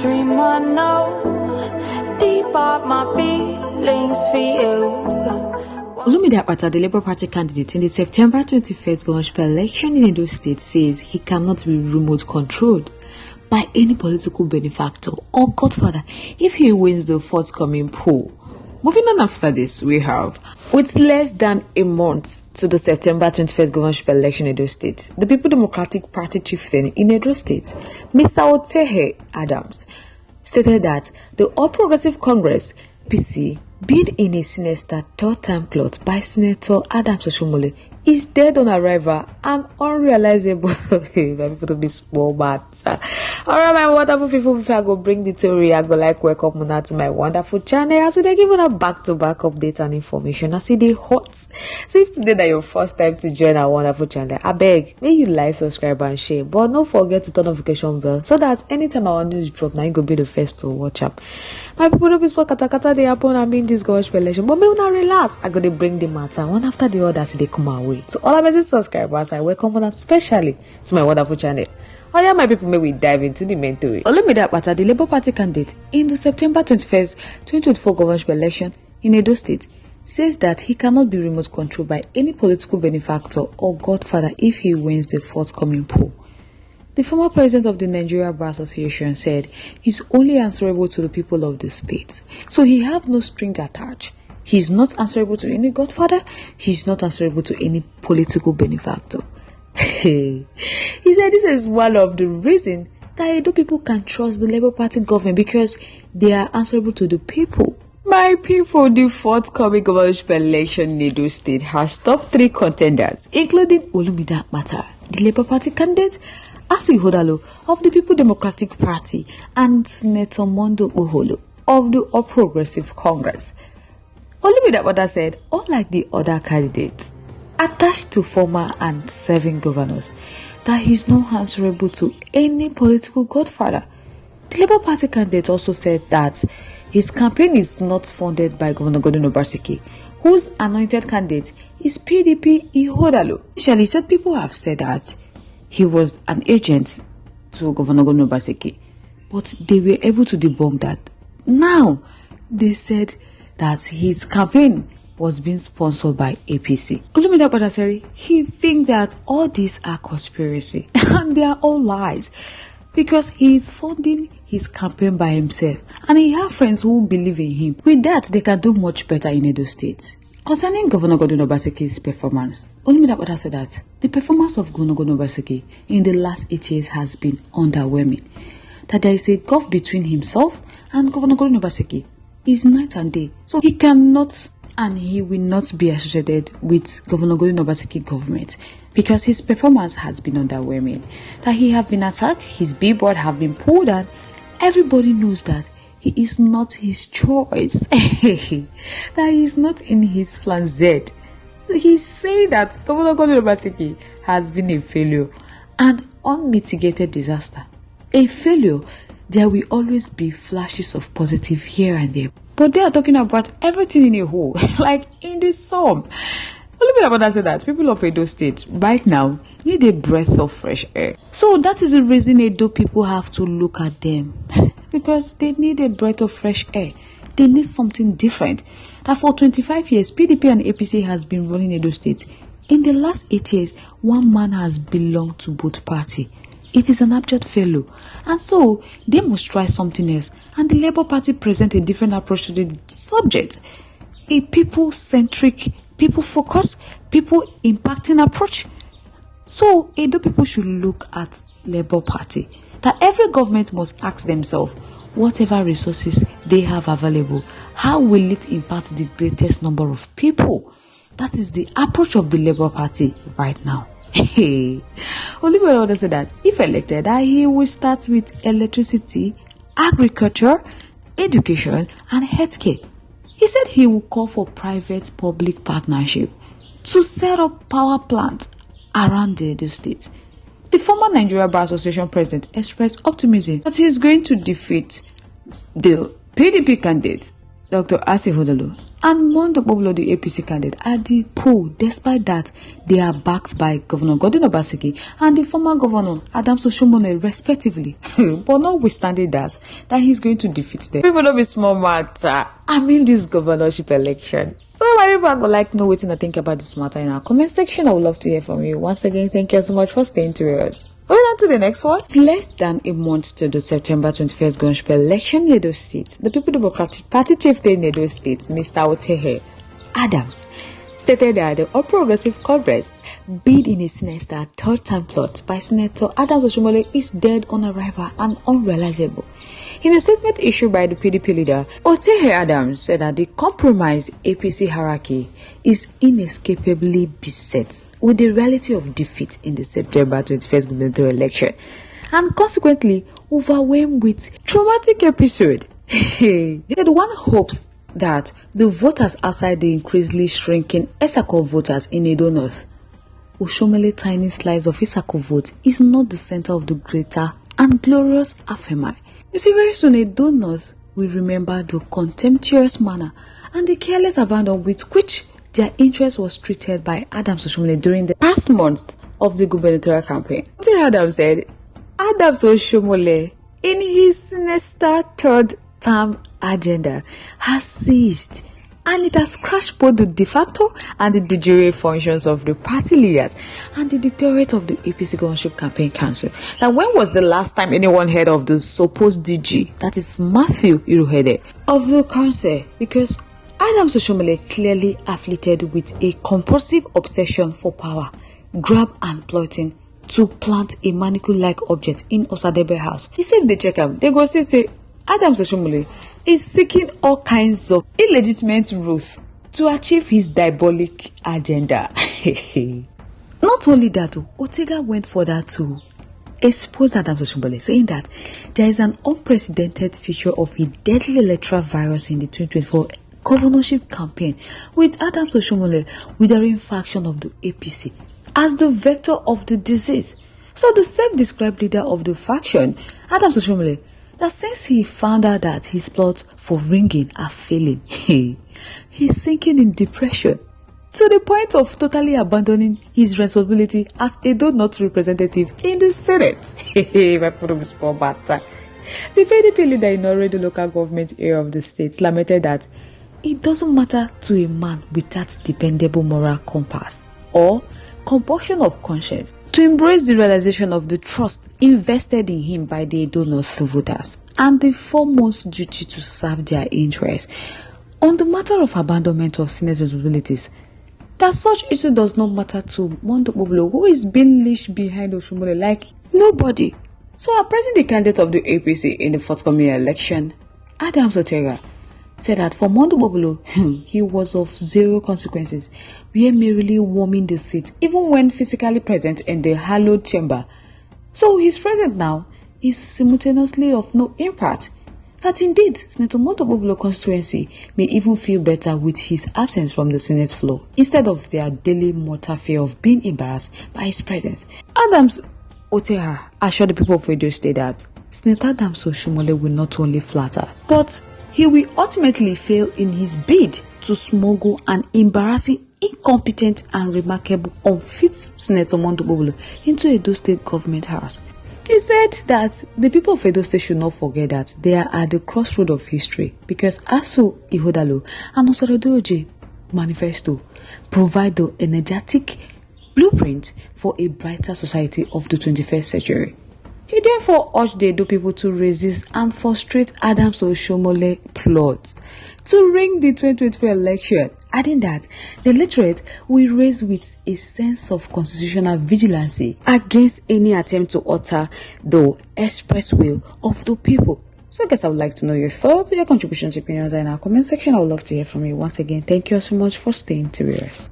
dream I know, deep up my feelings for you. Olumide, the Labour Party candidate in the September 21st governorship election in Edo State, says he cannot be remote controlled by any political benefactor or godfather if he wins the forthcoming poll. Moving on after this, we have, with less than a month to the September 21st governorship election in Edo State, the People Democratic Party chieftain in Edo State, Mr. Otehe Adams, stated that the All Progressive Congress, PC, bid in a sinister third-time plot by Senator Adams Oshomole is dead on arrival and unrealizable. People to be small matter. Alright, my wonderful people, before I go bring the theory, I go like welcome on to my wonderful channel. As they giving a back-to-back update and information. I see the hot. So if today that your first time to join our wonderful channel, I beg, may you like, subscribe and share. But don't forget to turn notification bell so that anytime our news drop, now you go be the first to watch up. My people don't be spoke kata they happen and mean this gosh election. But may not relax. I go to bring the matter one after the other as they come our way. So all amazing subscribers, I welcome on especially to my wonderful channel. Oh yeah, my people, may we dive into the main story. Olumide, the Labour Party candidate in the September 21st, 2024 governorship election in Edo State, says that he cannot be remote controlled by any political benefactor or godfather if he wins the forthcoming poll. The former president of the Nigeria Gbas Association said he's only answerable to the people of the state, so he have no string attached. He's not answerable to any godfather. He's not answerable to any political benefactor. He said this is one of the reasons that Edo people can trust the Labour Party government, because they are answerable to the people. My people, the forthcoming governorship election in Edo State has top 3 contenders, including Olumide, the Labour Party candidate, Asi of the People Democratic Party, and Senator Mondo Oholo of the All Progressive Congress. Olumide said, unlike the other candidates attached to former and serving governors, that he is not answerable to any political godfather. The Labour Party candidate also said that his campaign is not funded by Governor Godwin Obaseki, whose anointed candidate is PDP Ihodalo. Initially, said people have said that he was an agent to Governor Godwin Obaseki, but they were able to debunk that. Now, they said that his campaign was being sponsored by APC. Olumide said he thinks that all these are conspiracy and they are all lies, because he is funding his campaign by himself and he has friends who believe in him. With that, they can do much better in Edo State. Concerning Governor Godwin Obaseki's performance, Olumide said that the performance of Governor Godwin Obaseki in the last 8 years has been underwhelming. That there is a gulf between himself and Governor Godwin Obaseki is night and day. So he cannot and he will not be associated with Governor Godwin Obaseki government, because his performance has been underwhelming. That he have been attacked, his billboard have been pulled down. Everybody knows that he is not his choice. That he is not in his plan Z. So he's saying that Governor Godwin Obaseki has been a failure, an unmitigated disaster. A failure. There will always be flashes of positive here and there, but they are talking about everything in a whole, like in the sum. Olumide said that people of Edo State right now need a breath of fresh air. So that is the reason Edo people have to look at them, because they need a breath of fresh air. They need something different. That for 25 years, PDP and APC has been running Edo State. In the last 8 years, one man has belonged to both parties. It is an abject failure, and so they must try something else. And the Labour Party present a different approach to the subject, a people-centric, people-focused, people-impacting approach. So Edo people should look at Labour Party. That every government must ask themselves, whatever resources they have available, how will it impact the greatest number of people? That is the approach of the Labour Party right now. Olumide said that if elected, he will start with electricity, agriculture, education, and healthcare. He said he will call for private-public partnership to set up power plants around the Edo State. The former Nigeria Bar Association president expressed optimism that he is going to defeat the PDP candidate, Dr. Asi Hodolo, And Mondo Boblo, the APC candidate, at the poll. Despite that, they are backed by Governor Godwin Obaseki and the former governor Adams Oshomole, respectively. But notwithstanding that he's going to defeat them. People don't be small matter. I mean, this governorship election. So many people would like to know what I think about this matter in our comment section. I would love to hear from you. Once again, thank you so much for staying to us. Moving on to the next one. It's less than a month to the September 21st governorship election in Edo State. The People Democratic Party chieftain in Edo State, Mr. Otehe Adams, stated that the All Progressive Congress bid in a sinister third-time plot by Senator Adams Oshomole is dead on arrival and unrealizable. In a statement issued by the PDP leader, Otehe Adams said that the compromised APC hierarchy is inescapably beset with the reality of defeat in the September 21st gubernatorial election and consequently overwhelmed with traumatic episode. Yet one hopes that the voters outside the increasingly shrinking Esako voters in Edo North, Oshomole's tiny slice of Esako vote is not the center of the greater and glorious Afemai. You see, very soon Edo North will remember the contemptuous manner and the careless abandon with which their interest was treated by Adams Oshomole during the past months of the gubernatorial campaign. Adams said, Adams Oshomole, in his sinister third-term agenda, has seized and it has crushed both the de facto and the de jure functions of the party leaders and the directorate of the APC Governorship Campaign Council. Now, when was the last time anyone heard of the supposed DG, that is Matthew Iruhede, of the council? Because Adams Oshomole clearly afflicted with a compulsive obsession for power, grab and plotting to plant a mannequin-like object in Osadebe house. He said if they check him, they go say Adams Oshomole is seeking all kinds of illegitimate routes to achieve his diabolic agenda. Not only that, Otega went further to expose Adams Oshomole, saying that there is an unprecedented feature of a deadly electoral virus in the 2024 governorship campaign, with Adams Oshomole withering faction of the APC as the vector of the disease. So the self-described leader of the faction, Adams Oshomole, that since he found out that his plots for ringing are failing, he's sinking in depression to the point of totally abandoning his responsibility as a Edo North representative in the Senate. My problem is poor matter. The PDP leader in already the local government area of the state lamented that it doesn't matter to a man without dependable moral compass or compulsion of conscience to embrace the realization of the trust invested in him by the Edo North voters and the foremost duty to serve their interests. On the matter of abandonment of Senate responsibilities, that such issue does not matter to Mondo Boblo, who is being leashed behind Oshomole like nobody. So, appraising the candidate of the APC in the forthcoming election, Adams Otega said that for Mondo Bobolo, he was of zero consequences, we are merely warming the seat, even when physically present in the hallowed chamber. So his presence now is simultaneously of no impact. That indeed, Senator Mondo Bobolo constituency may even feel better with his absence from the Senate floor, instead of their daily mortal fear of being embarrassed by his presence. Adams Otega assured the people of Edo State that Senator Adams Oshomole will not only flatter, but he will ultimately fail in his bid to smuggle an embarrassing, incompetent and remarkable unfit Senator Mondo Bobolo into Edo State government house. He said that the people of Edo State should not forget that they are at the crossroad of history because Asu Ihodalo and Osorodoji manifesto provide the energetic blueprint for a brighter society of the 21st century. He therefore urged the Edo people to resist and frustrate Adams Oshomole plot to ring the 2024 election, adding that the electorate will raise with a sense of constitutional vigilance against any attempt to alter the express will of the people. So guys, I would like to know your thoughts, your contributions, opinions in our comment section. I would love to hear from you. Once again, thank you so much for staying to us.